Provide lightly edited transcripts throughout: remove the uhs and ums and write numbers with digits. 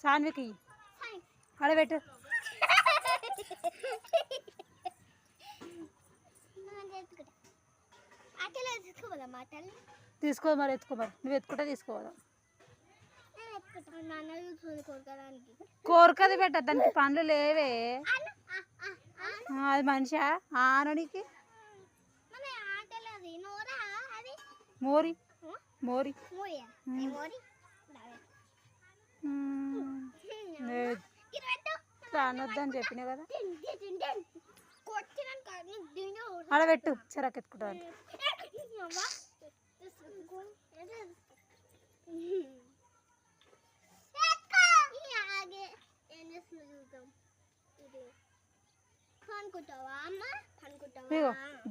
సాన్వికి ఆడబెట్టు. తీసుకో మరి, ఎత్తుకో మరి, నువ్వు ఎత్తుకుంటే తీసుకోవాలి. కోరకది పెట్ట, దానికి పండ్లు లేవే. అది మనిషా ఆననికి మోరి మోరి అనొద్దని చెప్పినా కదా. ఆడబెట్టు, చెరకెత్తుకుంటాను.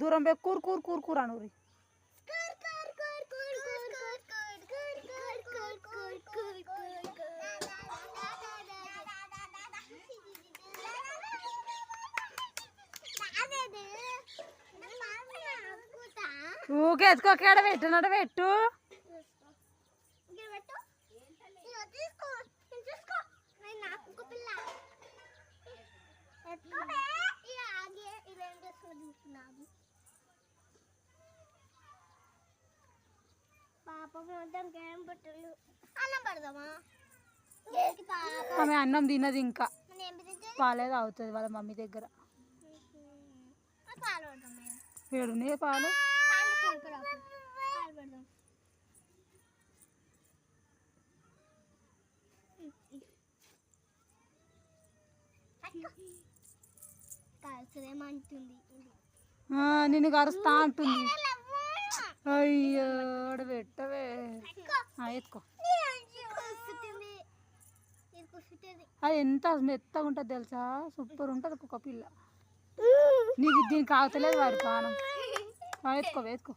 దూరం పోయి కూర కూర కూర కూర అనూరి. ఊకే ఎత్తుకోక పెట్టు, నడ పెట్టు. ఆమె అన్నం తినది, ఇంకా పాలే తాగుతుంది వాళ్ళ మమ్మీ దగ్గర. ఏడున్నాయి పాలు? నిన్ను కరుస్తా అంటుంది. అయ్యో పెట్టవే, ఎత్తుకో. అది ఎంత మెత్తగా ఉంటుంది తెలుసా, సూపర్ ఉంటుంది ఒక్కొక్క పిల్ల. నీకు దీనికి ఆగుతలేదు వారి పానం. ఎత్తుకో ఎత్తుకో.